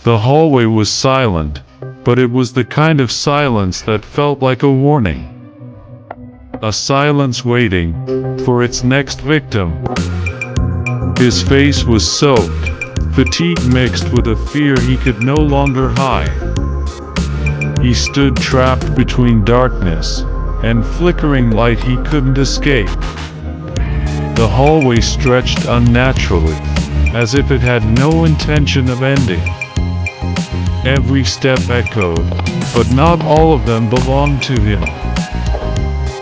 The hallway was silent, but it was the kind of silence that felt like a warning. A silence waiting for its next victim. His face was soaked, fatigue mixed with a fear he could no longer hide. He stood trapped between darkness and flickering light he couldn't escape. The hallway stretched unnaturally, as if it had no intention of ending. Every step echoed, but not all of them belonged to him.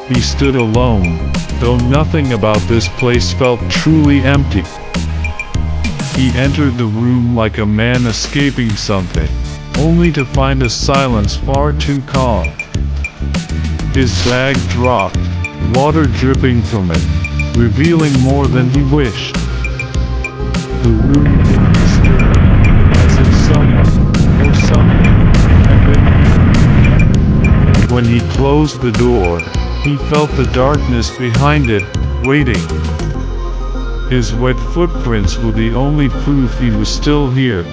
He stood alone, though nothing about this place felt truly empty. He entered the room like a man escaping something, only to find a silence far too calm. His bag dropped, water dripping from it, revealing more than he wished. The room didn't stir, as if someone or something had been here. When he closed the door, he felt the darkness behind it, waiting. His wet footprints were the only proof he was still here,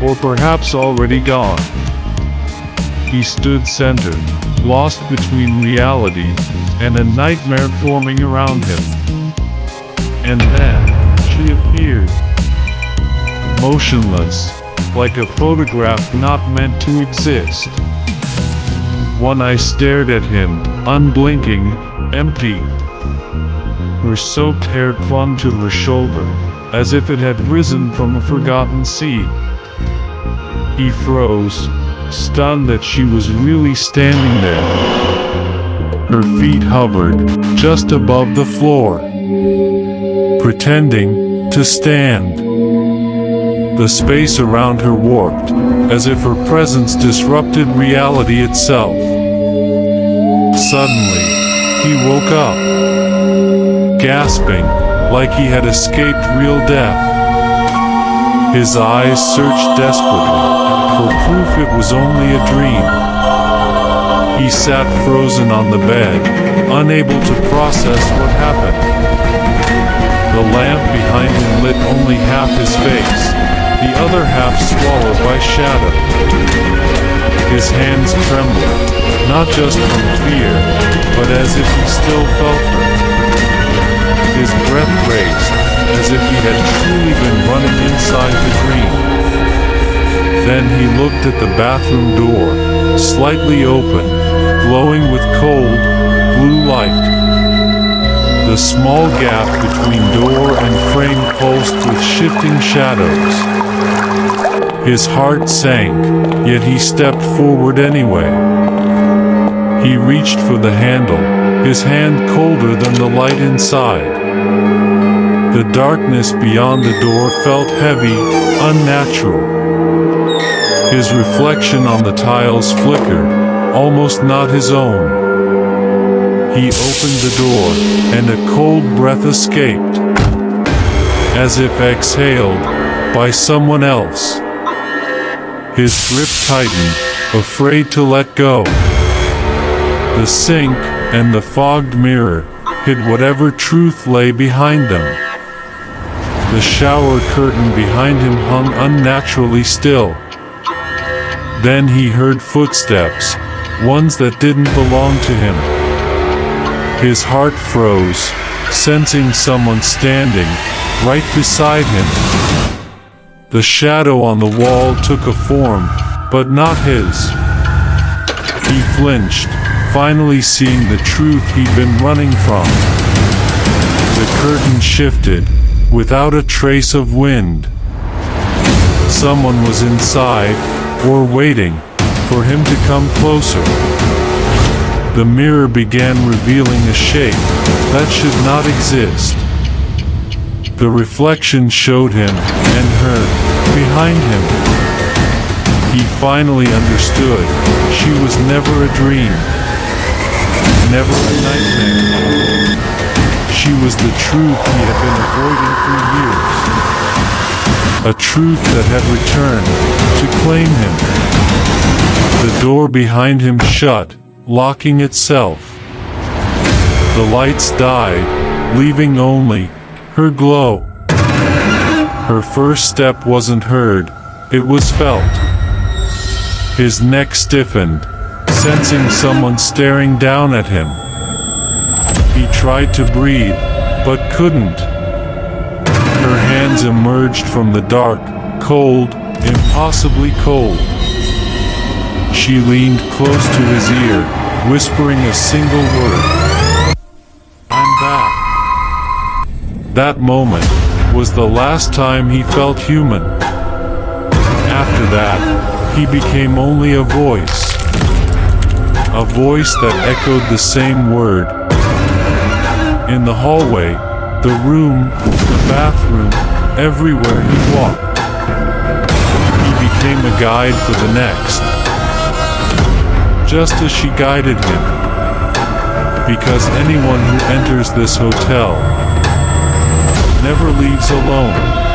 or perhaps already gone. He stood centered, lost between reality and a nightmare forming around him. And then, she appeared. Motionless, like a photograph not meant to exist. One eye stared at him, unblinking, empty. Her soaked hair clung to her shoulder, as if it had risen from a forgotten sea. He froze, stunned that she was really standing there. Her feet hovered just above the floor, pretending to stand. The space around her warped, as if her presence disrupted reality itself. Suddenly, he woke up, gasping, like he had escaped real death. His eyes searched desperately, for proof it was only a dream. He sat frozen on the bed, unable to process what happened. The lamp behind him lit only half his face, the other half swallowed by shadow. His hands trembled, not just from fear, but as if he still felt her. His breath raced, as if he had truly been running inside the dream. Then he looked at the bathroom door, slightly open, glowing with cold, blue light. The small gap between door and frame pulsed with shifting shadows. His heart sank, yet he stepped forward anyway. He reached for the handle, his hand colder than the light inside. The darkness beyond the door felt heavy, unnatural. His reflection on the tiles flickered, almost not his own. He opened the door, and a cold breath escaped, as if exhaled by someone else. His grip tightened, afraid to let go. The sink and the fogged mirror hid whatever truth lay behind them. The shower curtain behind him hung unnaturally still. Then he heard footsteps, ones that didn't belong to him. His heart froze, sensing someone standing right beside him. The shadow on the wall took a form, but not his. He flinched, finally seeing the truth he'd been running from. The curtain shifted, without a trace of wind. Someone was inside, or waiting, for him to come closer. The mirror began revealing a shape that should not exist. The reflection showed him, and her, behind him. He finally understood, she was never a dream, never a nightmare. She was the truth he had been avoiding for years. A truth that had returned, to claim him. The door behind him shut, locking itself. The lights died, leaving only her glow. Her first step wasn't heard, it was felt. His neck stiffened, sensing someone staring down at him. He tried to breathe, but couldn't. Her hands emerged from the dark, cold, impossibly cold. She leaned close to his ear, whispering a single word. "I'm back." That moment was the last time he felt human. After that, he became only a voice. A voice that echoed the same word. In the hallway, the room, the bathroom, everywhere he walked. He became a guide for the next. Just as she guided him. Because anyone who enters this hotel never leaves alone.